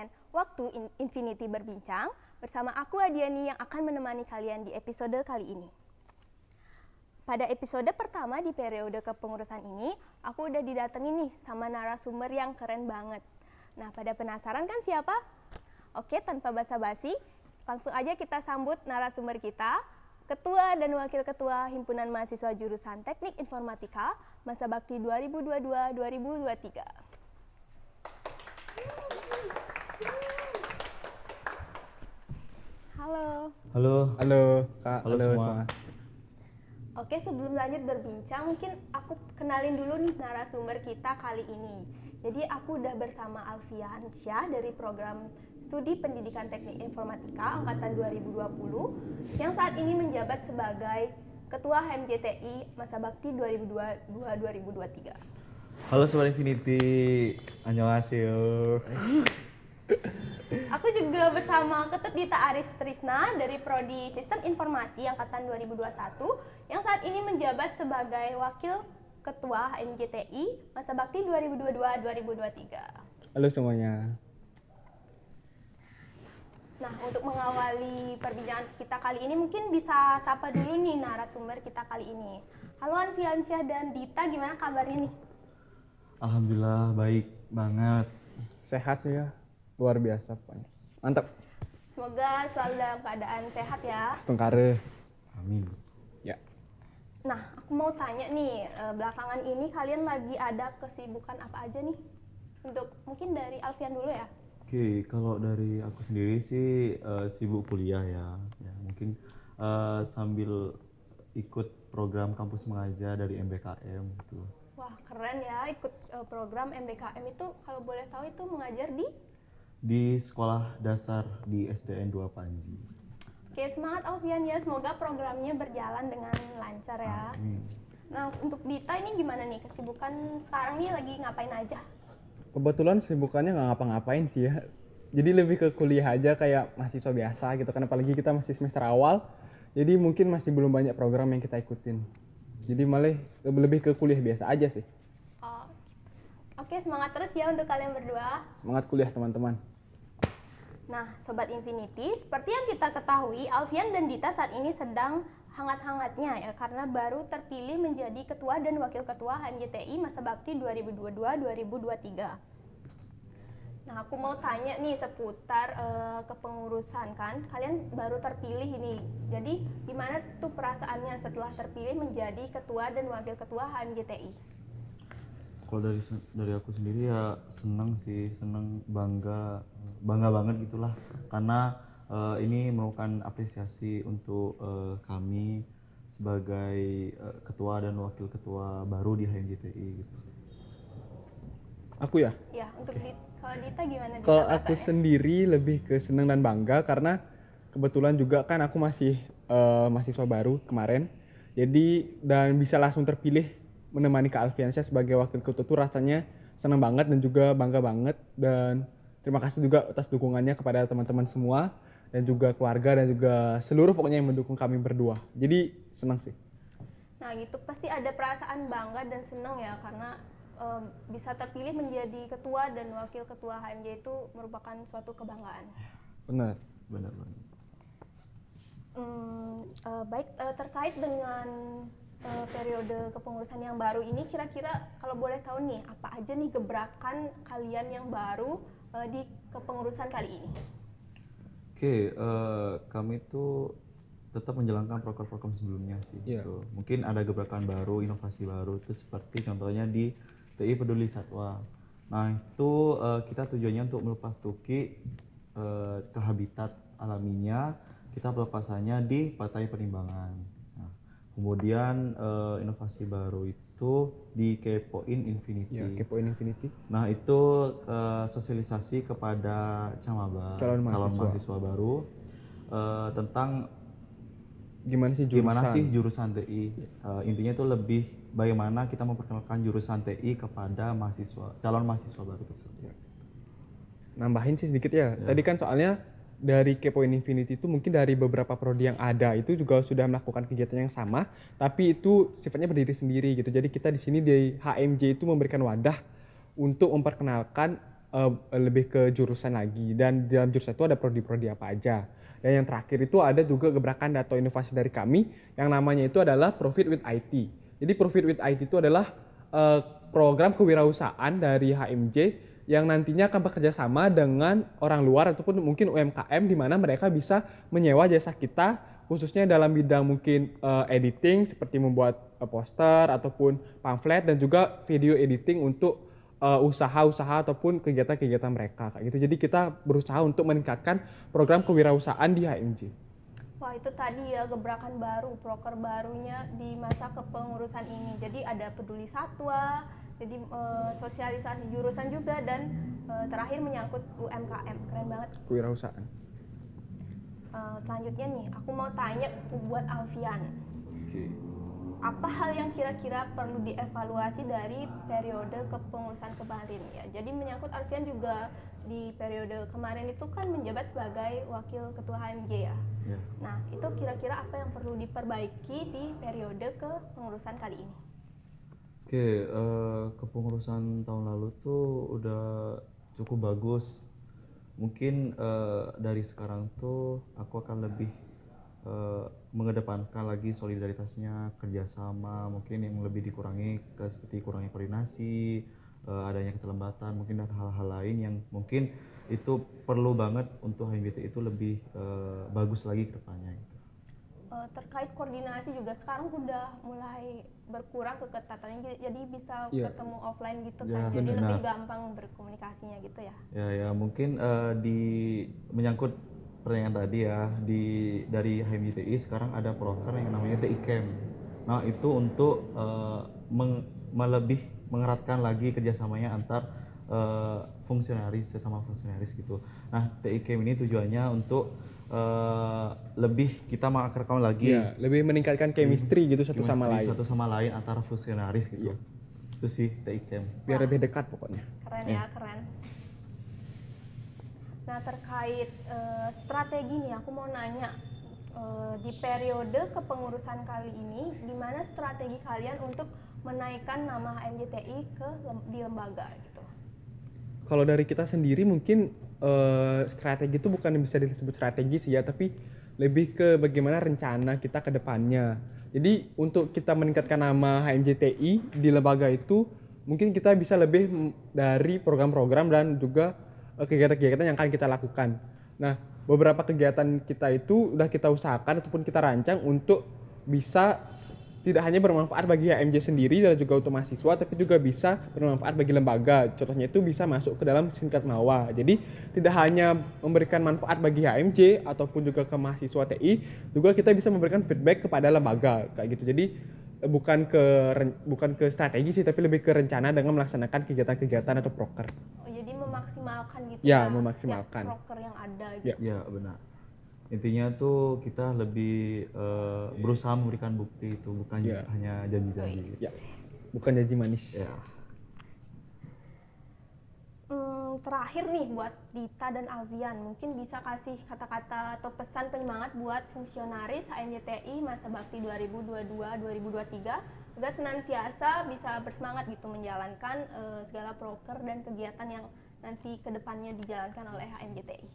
segmen Waktu Infinity Berbincang bersama aku Adiani yang akan menemani kalian di episode kali ini. Pada episode pertama di periode kepengurusan ini, aku udah didatengin nih sama narasumber yang keren banget. Nah, pada penasaran kan siapa? Oke, tanpa basa-basi, langsung aja kita sambut narasumber kita, Ketua dan Wakil Ketua Himpunan Mahasiswa Jurusan Teknik Informatika, Masa Bakti 2022-2023. Halo. Halo Kak. Halo semua. Oke, sebelum lanjut berbincang, mungkin aku kenalin dulu nih narasumber kita kali ini. Jadi aku udah bersama Alfian Syah dari program Studi Pendidikan Teknik Informatika Angkatan 2020 yang saat ini menjabat sebagai Ketua HMJTI Masa Bakti 2022-2023. Halo Sobat Infinity, annyeonghaseyo. Aku juga bersama Ketut Dita Aris Trisna dari Prodi Sistem Informasi Angkatan 2021 yang saat ini menjabat sebagai Wakil Ketua HMJTI Masa Bakti 2022-2023. Halo semuanya. Nah, untuk mengawali perbincangan kita kali ini mungkin bisa sapa dulu nih narasumber kita kali ini. Halo Alfiansyah dan Dita, gimana kabarnya nih? Alhamdulillah baik banget. Sehat sih ya, luar biasa pokoknya. Mantap. Semoga selalu dalam keadaan sehat ya. Tengkare. Amin. Ya. Nah, aku mau tanya nih, belakangan ini kalian lagi ada kesibukan apa aja nih? Untuk mungkin dari Alfian dulu ya. Oke, kalau dari aku sendiri sih sibuk kuliah ya. Mungkin sambil ikut program kampus mengajar dari MBKM gitu. Wah, keren ya ikut program MBKM itu. Kalau boleh tahu itu mengajar di sekolah dasar di SDN 2 Panji. Oke, semangat Alfian ya. Semoga programnya berjalan dengan lancar ya. Amin. Nah, untuk Dita ini gimana nih kesibukan sekarang nih, lagi ngapain aja? Kebetulan kesibukannya nggak ngapa-ngapain sih ya. Jadi lebih ke kuliah aja kayak mahasiswa biasa gitu kan. Apalagi kita masih semester awal. Jadi mungkin masih belum banyak program yang kita ikutin. Jadi malah lebih ke kuliah biasa aja sih. Oh, oke, semangat terus ya untuk kalian berdua. Semangat kuliah teman-teman. Nah, Sobat Infinity, seperti yang kita ketahui, Alfian dan Dita saat ini sedang hangat-hangatnya ya, karena baru terpilih menjadi Ketua dan Wakil Ketua HMJTI Masa Bakti 2022-2023. Nah, aku mau tanya nih seputar kepengurusan kan, kalian baru terpilih ini. Jadi, gimana tuh perasaannya setelah terpilih menjadi Ketua dan Wakil Ketua HMJTI? Kalau dari aku sendiri ya senang sih, bangga banget gitulah, karena ini merupakan apresiasi untuk kami sebagai ketua dan wakil ketua baru di HMJTI gitu. Aku ya? Ya, untuk kalau Dita gimana? Kalau aku sendiri lebih ke senang dan bangga karena kebetulan juga kan aku masih mahasiswa baru kemarin. Jadi dan bisa langsung terpilih menemani Kak Alfiansyah sebagai wakil ketua itu rasanya senang banget dan juga bangga banget, dan terima kasih juga atas dukungannya kepada teman-teman semua dan juga keluarga dan juga seluruh pokoknya yang mendukung kami berdua. Jadi senang sih. Nah, gitu pasti ada perasaan bangga dan senang ya, karena bisa terpilih menjadi ketua dan wakil ketua HMJ itu merupakan suatu kebanggaan. Benar. Baik, terkait dengan periode kepengurusan yang baru ini, kira-kira kalau boleh tahu nih, apa aja nih gebrakan kalian yang baru di kepengurusan kali ini? Oke, kami tuh tetap menjalankan program-program sebelumnya sih. Yeah. Gitu. Mungkin ada gebrakan baru, inovasi baru, itu seperti contohnya di TI Peduli Satwa. Nah itu kita tujuannya untuk melepas tuki ke habitat alaminya, kita pelepasannya di Pantai Penimbangan. Kemudian inovasi baru itu di Kepoin Infinity. Ya, Kepoin Infinity. Nah itu sosialisasi kepada calon mahasiswa baru tentang gimana sih jurusan TI. Intinya itu lebih bagaimana kita memperkenalkan jurusan TI kepada calon mahasiswa baru tersebut. Ya. Nambahin sih sedikit ya. Tadi kan soalnya dari Kepoin Infinity itu mungkin dari beberapa prodi yang ada itu juga sudah melakukan kegiatan yang sama, tapi itu sifatnya berdiri sendiri gitu. Jadi kita di sini di HMJ itu memberikan wadah untuk memperkenalkan lebih ke jurusan lagi, dan di dalam jurusan itu ada prodi-prodi apa aja. Dan yang terakhir itu ada juga gebrakan atau inovasi dari kami yang namanya itu adalah Profit with IT. Jadi Profit with IT itu adalah program kewirausahaan dari HMJ yang nantinya akan bekerja sama dengan orang luar ataupun mungkin UMKM di mana mereka bisa menyewa jasa kita khususnya dalam bidang mungkin editing seperti membuat poster ataupun pamflet dan juga video editing untuk usaha-usaha ataupun kegiatan-kegiatan mereka kayak gitu. Jadi kita berusaha untuk meningkatkan program kewirausahaan di HMJ. Wah, itu tadi ya gebrakan baru, proker barunya di masa kepengurusan ini. Jadi ada peduli satwa, jadi sosialisasi jurusan juga, dan terakhir menyangkut UMKM. Keren banget. Kewirausahaan. Selanjutnya nih, aku mau tanya buat Alfian. Oke. Apa hal yang kira-kira perlu dievaluasi dari periode kepengurusan kemarin ya? Jadi menyangkut Alfian juga di periode kemarin itu kan menjabat sebagai wakil ketua HMJ ya. Ya. Nah, itu kira-kira apa yang perlu diperbaiki di periode kepengurusan kali ini? Oke, kepengurusan tahun lalu tuh udah cukup bagus. Mungkin dari sekarang tuh aku akan lebih mengedepankan lagi solidaritasnya, kerjasama, mungkin yang lebih dikurangi seperti kurangnya koordinasi, adanya keterlambatan, mungkin dan hal-hal lain yang mungkin itu perlu banget untuk HMJT itu lebih bagus lagi ke depannya gitu. Terkait koordinasi juga sekarang udah mulai berkurang keketatannya, jadi bisa Iya. ketemu offline gitu Ya, kan, jadi benar. lebih gampang berkomunikasinya gitu ya. Ya mungkin di menyangkut pertanyaan tadi ya, dari HMJTI sekarang ada proker yang namanya TI Camp. Nah itu untuk lebih mengeratkan lagi kerjasamanya antar fungsionaris sesama fungsionaris gitu. Nah TI Camp ini tujuannya untuk lebih kita mengakarkan lagi, Iya, lebih meningkatkan chemistry gitu satu sama lain. satu sama lain antara fungsionaris gitu. Iya. Itu sih TI Camp. Biar lebih dekat pokoknya. Keren ya, keren. Nah, terkait strategi nih, aku mau nanya di periode kepengurusan kali ini, gimana strategi kalian untuk menaikkan nama HMJTI di lembaga gitu? Kalau dari kita sendiri mungkin strategi itu bukan bisa disebut strategi sih ya, tapi lebih ke bagaimana rencana kita ke depannya. Jadi untuk kita meningkatkan nama HMJTI di lembaga itu, mungkin kita bisa lebih dari program-program dan juga kegiatan-kegiatan yang akan kita lakukan. Nah, beberapa kegiatan kita itu udah kita usahakan ataupun kita rancang untuk bisa tidak hanya bermanfaat bagi HMJ sendiri dan juga untuk mahasiswa, tapi juga bisa bermanfaat bagi lembaga. Contohnya itu bisa masuk ke dalam Singkat Mawa. Jadi tidak hanya memberikan manfaat bagi HMJ ataupun juga ke mahasiswa TI, juga kita bisa memberikan feedback kepada lembaga kayak gitu. Jadi bukan ke strategi sih, tapi lebih ke rencana dengan melaksanakan kegiatan-kegiatan atau proker. Oh, jadi memaksimalkan gitu Ya, ya, memaksimalkan. setiap proker yang ada gitu. Ya. Ya benar. Intinya tuh kita lebih berusaha memberikan bukti itu, bukan Ya. hanya janji-janji. Ya, bukan janji manis. Ya. Terakhir nih buat Dita dan Alfian, mungkin bisa kasih kata-kata atau pesan penyemangat buat fungsionaris HMJTI masa bakti 2022-2023 agar senantiasa bisa bersemangat gitu menjalankan segala proker dan kegiatan yang nanti kedepannya dijalankan oleh HMJTI.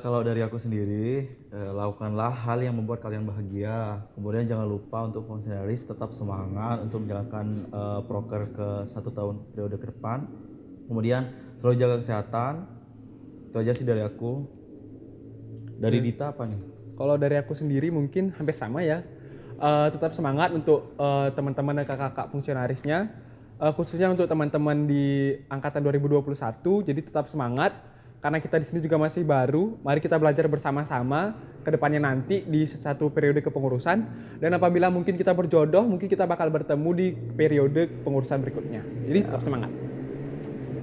Kalau dari aku sendiri, lakukanlah hal yang membuat kalian bahagia. Kemudian jangan lupa untuk fungsionaris tetap semangat untuk menjalankan proker ke 1 tahun periode ke depan. Kemudian selalu jaga kesehatan. Itu aja sih dari aku. Dari Dita apa nih? Kalau dari aku sendiri mungkin hampir sama ya. Tetap semangat untuk teman-teman dan kakak-kakak fungsionarisnya. Khususnya untuk teman-teman di angkatan 2021. Jadi tetap semangat. Karena kita di sini juga masih baru. Mari kita belajar bersama-sama ke depannya nanti di satu periode kepengurusan. Dan apabila mungkin kita berjodoh, mungkin kita bakal bertemu di periode pengurusan berikutnya. Jadi tetap semangat.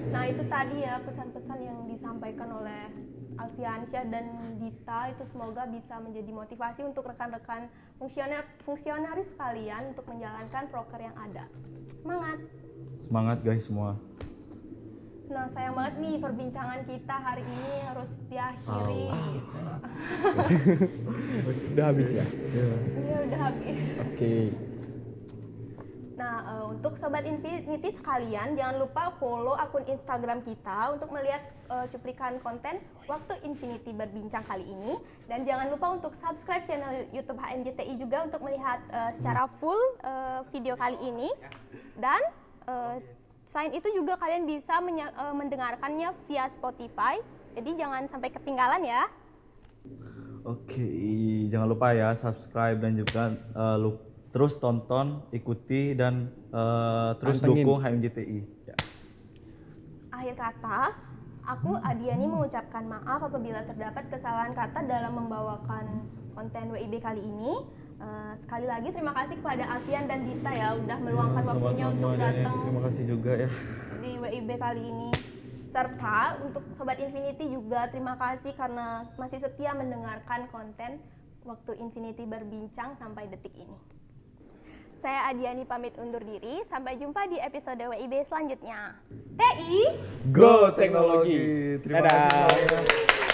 Nah, itu tadi ya pesan-pesan yang disampaikan oleh Alfiansyah dan Dita, itu semoga bisa menjadi motivasi untuk rekan-rekan fungsionaris kalian untuk menjalankan proker yang ada. Semangat! Semangat guys semua. Nah, sayang banget nih perbincangan kita hari ini harus diakhiri gitu. Udah habis ya? Ini udah habis. Oke. Nah, untuk Sobat Infinity sekalian, jangan lupa follow akun Instagram kita untuk melihat cuplikan konten waktu Infinity berbincang kali ini. Dan jangan lupa untuk subscribe channel YouTube HMJTI juga untuk melihat secara full video kali ini. Dan selain itu juga kalian bisa mendengarkannya via Spotify. Jadi jangan sampai ketinggalan ya. Oke, jangan lupa ya subscribe dan juga terus tonton, ikuti dan terus Pantengin. dukung HMJTI. Ya. Akhir kata, aku Adiani mengucapkan maaf apabila terdapat kesalahan kata dalam membawakan konten WIB kali ini. Sekali lagi terima kasih kepada Alfian dan Dita ya udah meluangkan waktunya untuk datang Terima kasih juga ya. di WIB kali ini. Serta untuk Sobat Infinity juga terima kasih karena masih setia mendengarkan konten waktu Infinity berbincang sampai detik ini. Saya Adiani pamit undur diri, sampai jumpa di episode WIB selanjutnya. TI Go teknologi. Terima kasih Dadah. semuanya.